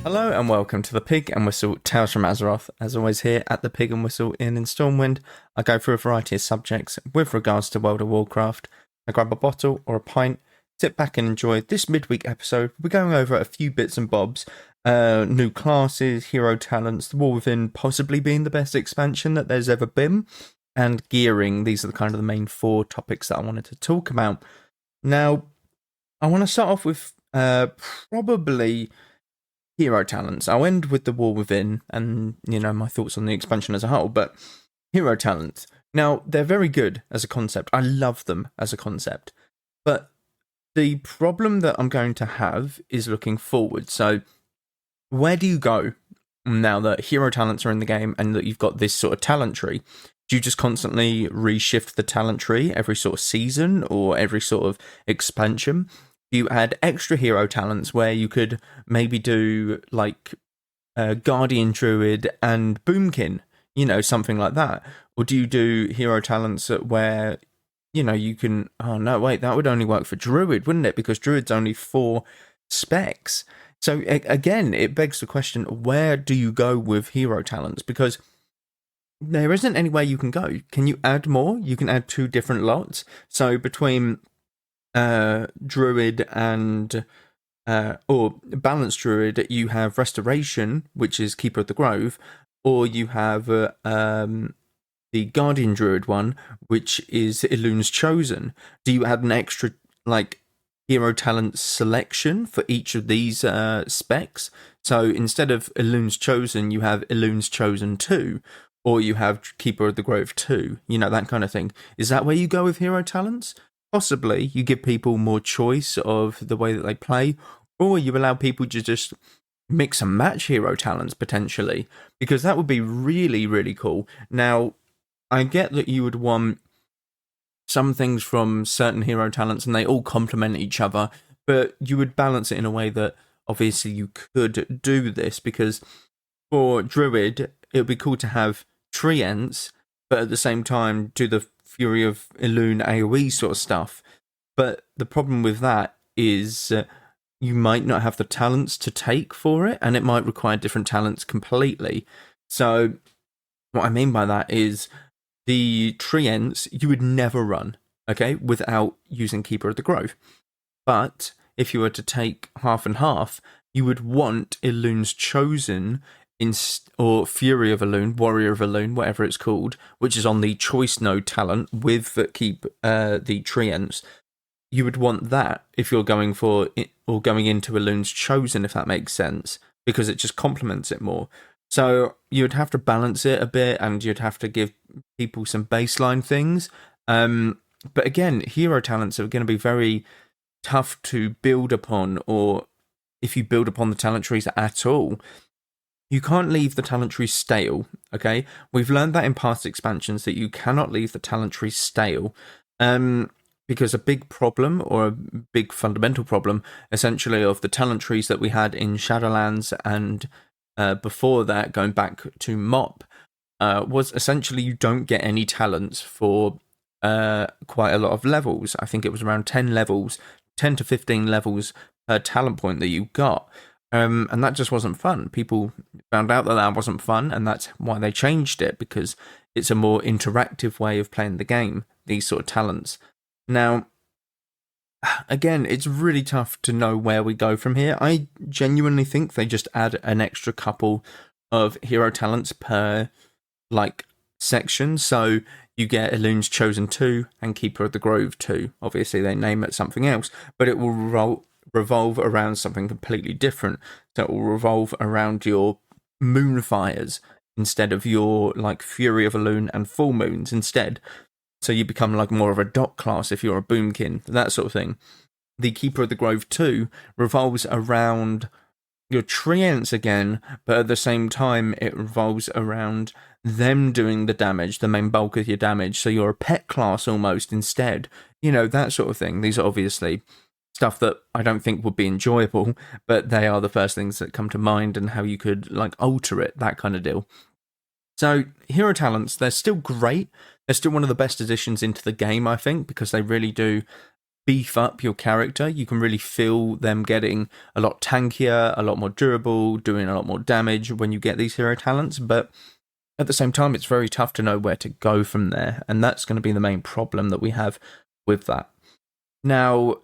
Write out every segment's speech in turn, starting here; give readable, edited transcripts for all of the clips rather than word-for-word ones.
Hello and welcome to the Pig and Whistle Tales from Azeroth. As always, here at the Pig and Whistle Inn in Stormwind, I go through a variety of subjects with regards to World of Warcraft. I grab a bottle or a pint, sit back and enjoy this midweek episode. We're going over a few bits and bobs, new classes, hero talents, the War Within possibly being the best expansion that there's ever been, and gearing. These are the kind of the main four topics that I wanted to talk about. Now, I want to start off with probably hero talents. I'll end with the War Within and, my thoughts on the expansion as a whole, but hero talents. Now, they're very good as a concept. I love them as a concept. But the problem that I'm going to have is looking forward. So, where do you go now that hero talents are in the game and that you've got this sort of talent tree? Do you just constantly reshift the talent tree every sort of season or every sort of expansion? You add extra hero talents where you could maybe do like Guardian Druid and Boomkin, something like that. Or do you do hero talents where, you can, oh no, wait, that would only work for Druid, wouldn't it? Because Druid's only 4 specs. So again, it begs the question, where do you go with hero talents? Because there isn't anywhere you can go. Can you add more? You can add 2 different lots. So between Druid and or balanced Druid, you have Restoration, which is Keeper of the Grove, or you have the Guardian Druid one, which is Elun's Chosen. Do you add an extra hero talent selection for each of these specs? So instead of Elun's Chosen, you have Elun's Chosen 2, or you have Keeper of the Grove 2, that kind of thing. Is that where you go with hero talents? Possibly you give people more choice of the way that they play, or you allow people to just mix and match hero talents potentially, because that would be really, really cool. Now, I get that you would want some things from certain hero talents and they all complement each other, but you would balance it in a way that obviously you could do this, because for Druid, it would be cool to have Treants, but at the same time do the Fury of Elune AoE sort of stuff. But the problem with that is you might not have the talents to take for it, and it might require different talents completely. So what I mean by that is the Treants you would never run, okay, without using Keeper of the Grove. But if you were to take half and half, you would want Elun's Chosen or Fury of Elune, Warrior of Elune, whatever it's called, which is on the choice node talent with the Treants. You would want that if you're going for it, or going into Elun's Chosen, if that makes sense, because it just complements it more. So you'd have to balance it a bit, and you'd have to give people some baseline things. But again, hero talents are going to be very tough to build upon, or if you build upon the talent trees at all, you can't leave the talent tree stale, okay? We've learned that in past expansions that you cannot leave the talent tree stale, because a big problem, or a big fundamental problem, essentially, of the talent trees that we had in Shadowlands and before that, going back to MOP, was essentially you don't get any talents for quite a lot of levels. I think it was around 10 levels, 10 to 15 levels per talent point that you got. And that just wasn't fun. People found out that wasn't fun, and that's why they changed it, because it's a more interactive way of playing the game, these sort of talents. Now, again, it's really tough to know where we go from here. I genuinely think they just add an extra couple of hero talents per, section. So you get Elun's Chosen 2 and Keeper of the Grove 2. Obviously, they name it something else, but it will revolve around something completely different. So it will revolve around your Moonfires instead of your Fury of Elune and Full Moons instead. So you become more of a dot class if you're a Boomkin, that sort of thing. The Keeper of the Grove 2 revolves around your Treants again, but at the same time it revolves around them doing the damage, the main bulk of your damage. So you're a pet class almost instead. That sort of thing. These are obviously stuff that I don't think would be enjoyable, but they are the first things that come to mind, and how you could alter it, that kind of deal. So hero talents, they're still great. They're still one of the best additions into the game, I think, because they really do beef up your character. You can really feel them getting a lot tankier, a lot more durable, doing a lot more damage when you get these hero talents, but at the same time, it's very tough to know where to go from there, and that's going to be the main problem that we have with that. Now,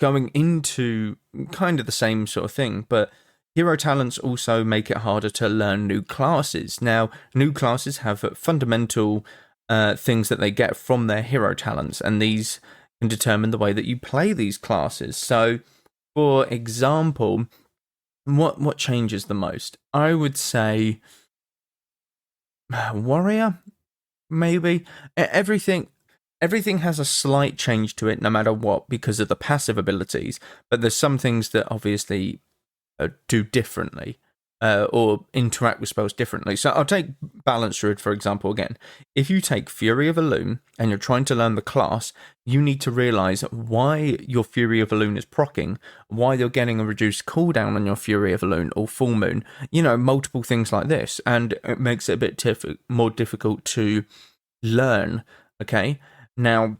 going into kind of the same sort of thing, but hero talents also make it harder to learn new classes. Now, new classes have fundamental things that they get from their hero talents, and these can determine the way that you play these classes. So, for example, what changes the most? I would say warrior, maybe. Everything has a slight change to it no matter what because of the passive abilities, but there's some things that obviously do differently or interact with spells differently. So I'll take Balance Druid, for example, again. If you take Fury of Elune and you're trying to learn the class, you need to realise why your Fury of Elune is proccing, why you're getting a reduced cooldown on your Fury of Elune or Full Moon, multiple things like this, and it makes it a bit more difficult to learn, okay? Now,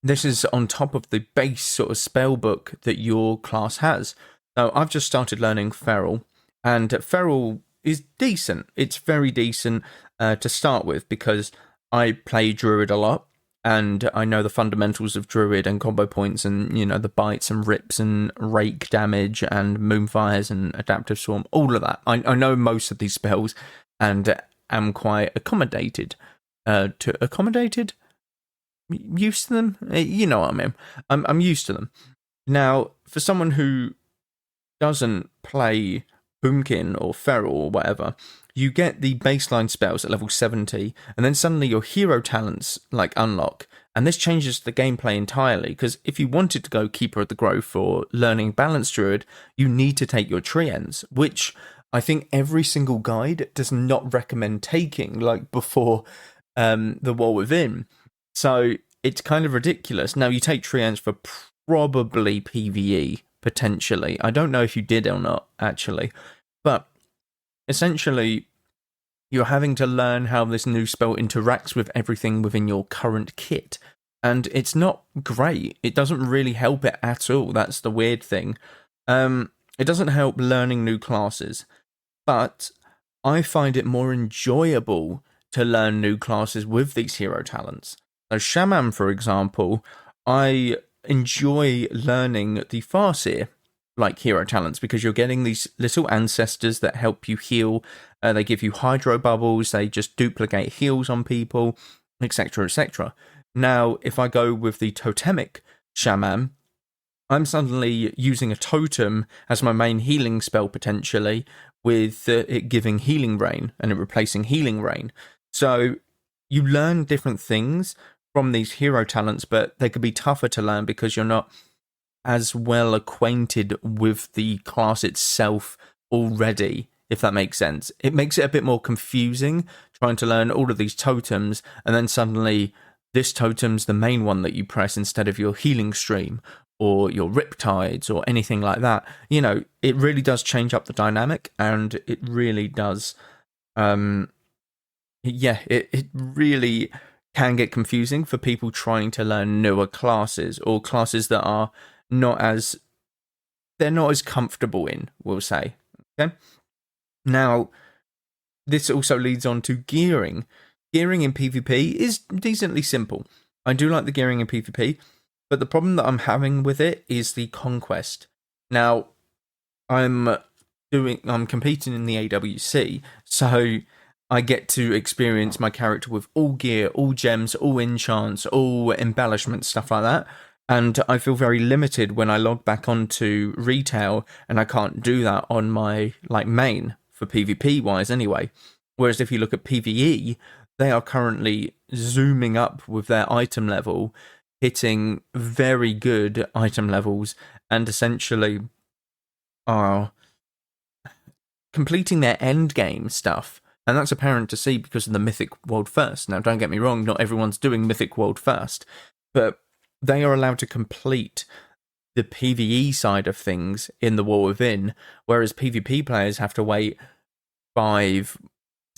this is on top of the base sort of spell book that your class has. So I've just started learning Feral, and Feral is decent. It's very decent to start with because I play Druid a lot, and I know the fundamentals of Druid and combo points and, the bites and rips and rake damage and moonfires and adaptive swarm, all of that. I know most of these spells and am quite accommodated used to them. You know what I mean. I'm used to them. Now, for someone who doesn't play Boomkin or Feral or whatever, you get the baseline spells at level 70, and then suddenly your hero talents unlock, and this changes the gameplay entirely, because if you wanted to go Keeper of the Growth or learning Balance Druid, you need to take your Treants, which I think every single guide does not recommend taking, before the War Within. So it's kind of ridiculous. Now, you take Treants for probably PvE, potentially. I don't know if you did or not, actually. But essentially, you're having to learn how this new spell interacts with everything within your current kit. And it's not great. It doesn't really help it at all. That's the weird thing. It doesn't help learning new classes. But I find it more enjoyable to learn new classes with these hero talents. So Shaman, for example, I enjoy learning the Farseer hero talents because you're getting these little ancestors that help you heal. They give you hydro bubbles, they just duplicate heals on people, etc, etc. Now, if I go with the totemic Shaman, I'm suddenly using a totem as my main healing spell potentially, with it giving Healing Rain and it replacing Healing Rain. So you learn different things from these hero talents, but they could be tougher to learn because you're not as well acquainted with the class itself already, if that makes sense. It makes it a bit more confusing trying to learn all of these totems, and then suddenly this totem's the main one that you press instead of your healing stream or your riptides or anything like that. It really does change up the dynamic, and it really does it really can get confusing for people trying to learn newer classes or classes that are not as comfortable in, we'll say. Okay. Now, this also leads on to gearing. Gearing in PvP is decently simple. I do like the gearing in PvP, but the problem that I'm having with it is the conquest. Now, I'm competing in the AWC, so I get to experience my character with all gear, all gems, all enchants, all embellishments, stuff like that. And I feel very limited when I log back onto retail and I can't do that on my main for PvP wise anyway. Whereas if you look at PvE, they are currently zooming up with their item level, hitting very good item levels, and essentially are completing their end game stuff. And that's apparent to see because of the Mythic World First. Now, don't get me wrong, not everyone's doing Mythic World First, but they are allowed to complete the PvE side of things in the War Within, whereas PvP players have to wait 5,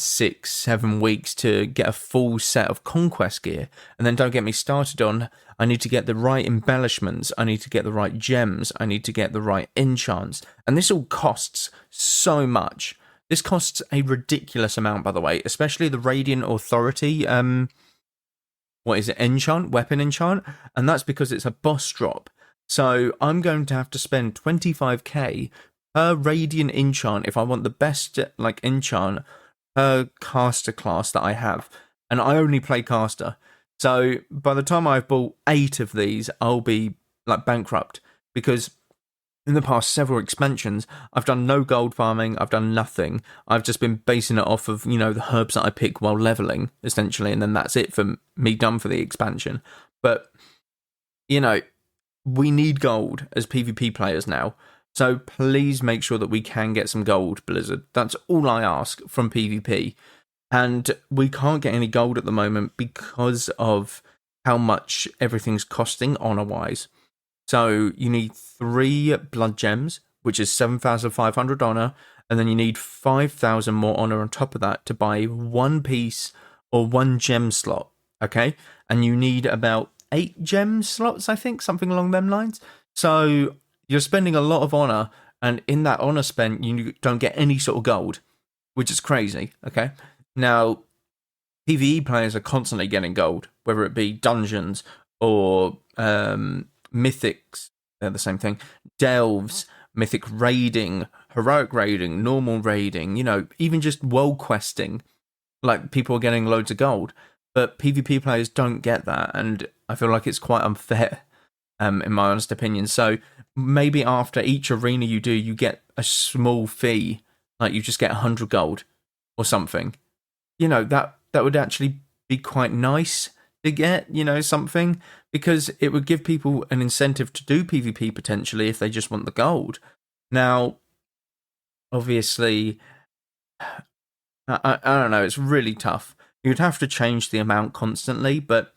6-7 weeks to get a full set of conquest gear. And then don't get me started on, I need to get the right embellishments, I need to get the right gems, I need to get the right enchants. And this all costs so much. This costs a ridiculous amount, by the way, especially the Radiant Authority, what is it, enchant, weapon enchant, and that's because it's a boss drop. So I'm going to have to spend 25k per Radiant enchant if I want the best like enchant per caster class that I have, and I only play caster. So by the time I've bought 8 of these, I'll be like bankrupt, because in the past several expansions, I've done no gold farming, I've done nothing. I've just been basing it off of, the herbs that I pick while leveling, essentially, and then that's it for me done for the expansion. But, we need gold as PvP players now. So please make sure that we can get some gold, Blizzard. That's all I ask from PvP. And we can't get any gold at the moment because of how much everything's costing honor-wise. So you need 3 blood gems, which is 7,500 honor, and then you need 5,000 more honor on top of that to buy 1 piece or 1 gem slot, okay? And you need about 8 gem slots, I think, something along them lines. So you're spending a lot of honor, and in that honor spent, you don't get any sort of gold, which is crazy, okay? Now, PvE players are constantly getting gold, whether it be dungeons or mythics, they're the same thing, delves, mythic raiding, heroic raiding, normal raiding, even just world questing, like people are getting loads of gold, but PvP players don't get that, and I feel like it's quite unfair, in my honest opinion. So maybe after each arena you do, you get a small fee, like you just get 100 gold or something. That would actually be quite nice to get, something, because it would give people an incentive to do PvP potentially if they just want the gold. Now, obviously, I don't know, it's really tough. You'd have to change the amount constantly, but,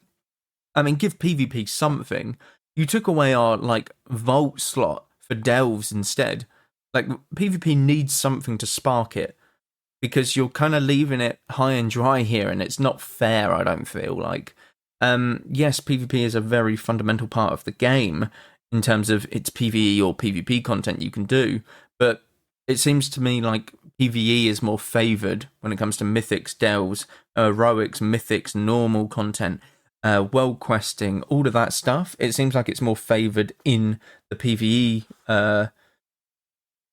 give PvP something. You took away our, vault slot for delves instead. PvP needs something to spark it, because you're kind of leaving it high and dry here, and it's not fair, I don't feel like. Yes, PvP is a very fundamental part of the game in terms of its PvE or PvP content you can do, but it seems to me like PvE is more favoured when it comes to mythics, delves, heroics, mythics, normal content, world questing, all of that stuff. It seems like it's more favoured in the PvE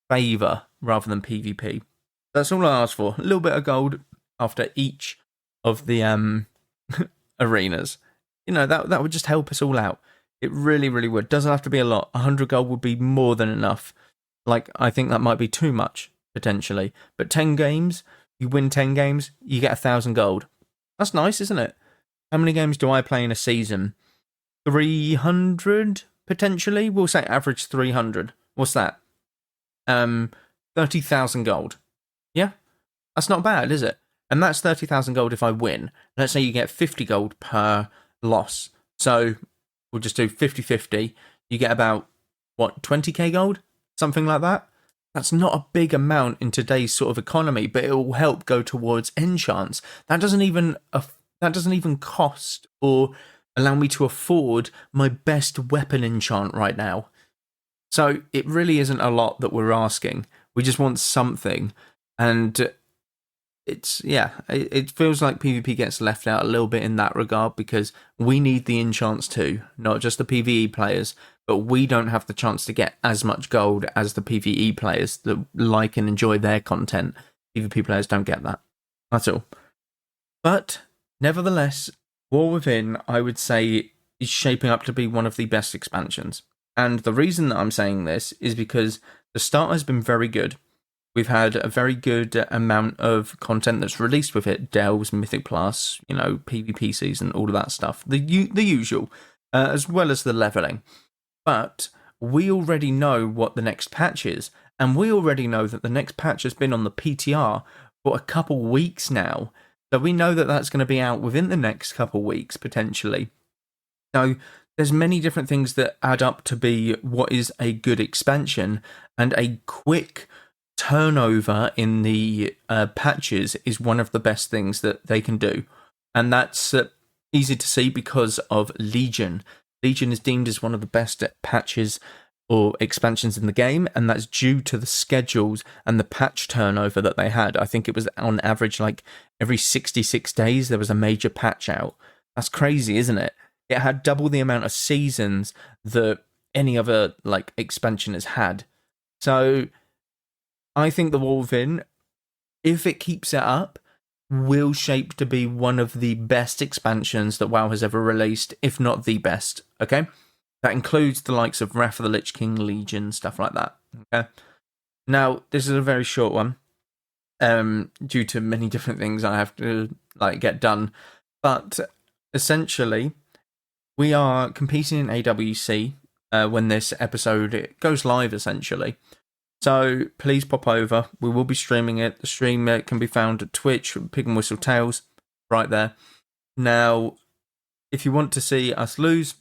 favour rather than PvP. That's all I ask for. A little bit of gold after each of the arenas. That would just help us all out. It really, really would. Doesn't have to be a lot. 100 gold would be more than enough. I think that might be too much, potentially. But 10 games, you win 10 games, you get 1,000 gold. That's nice, isn't it? How many games do I play in a season? 300, potentially? We'll say average 300. What's that? 30,000 gold. Yeah? That's not bad, is it? And that's 30,000 gold if I win. Let's say you get 50 gold per loss. So we'll just do 50-50. You get about, 20k gold? Something like that? That's not a big amount in today's sort of economy, but it will help go towards enchants. That doesn't even cost or allow me to afford my best weapon enchant right now. So it really isn't a lot that we're asking. We just want something. And it feels like PvP gets left out a little bit in that regard, because we need the enchants too, not just the PvE players, but we don't have the chance to get as much gold as the PvE players that like and enjoy their content. PvP players don't get that. That's all. But nevertheless, War Within, I would say, is shaping up to be one of the best expansions. And the reason that I'm saying this is because the start has been very good. We've had a very good amount of content that's released with it. Delves, Mythic Plus, PvP season, all of that stuff. The usual, as well as the leveling. But we already know what the next patch is. And we already know that the next patch has been on the PTR for a couple weeks now. So we know that that's going to be out within the next couple weeks, potentially. So there's many different things that add up to be what is a good expansion and a quick turnover in the patches is one of the best things that they can do. And that's easy to see because of Legion. Legion is deemed as one of the best patches or expansions in the game, and that's due to the schedules and the patch turnover that they had. I think it was on average like every 66 days there was a major patch out. That's crazy, isn't it? It had double the amount of seasons that any other like expansion has had. So I think the Wolverine, if it keeps it up, will shape to be one of the best expansions that WoW has ever released, if not the best, okay? That includes the likes of Wrath of the Lich King, Legion, stuff like that, okay? Now, this is a very short one, due to many different things I have to get done, but essentially, we are competing in AWC when this episode goes live, essentially. So please pop over. We will be streaming it. The stream can be found at Twitch, Pig and Whistle Tales, right there. Now, if you want to see us lose,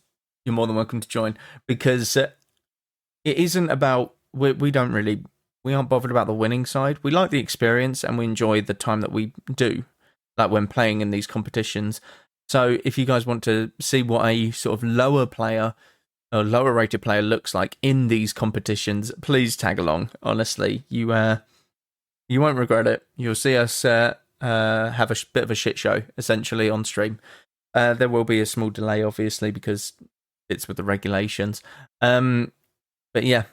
you're more than welcome to join, because it isn't about, we aren't bothered about the winning side. We like the experience and we enjoy the time that we do, like when playing in these competitions. So if you guys want to see what a sort of lower rated player looks like in these competitions, please tag along. Honestly, you won't regret it. You'll see us have a bit of a shit show essentially on stream. There will be a small delay, obviously, because it's with the regulations. But yeah,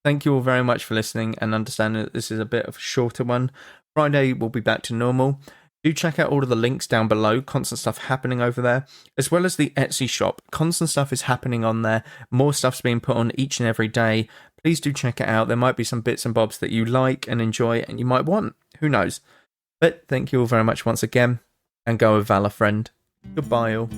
thank you all very much for listening and understanding that this is a bit of a shorter one. Friday we'll be back to normal. Do check out all of the links down below. Constant stuff happening over there, as well as the Etsy shop. Constant stuff is happening on there. More stuff's being put on each and every day. Please do check it out. There might be some bits and bobs that you like and enjoy and you might want. Who knows? But thank you all very much once again, and go with Valor, friend. Goodbye all.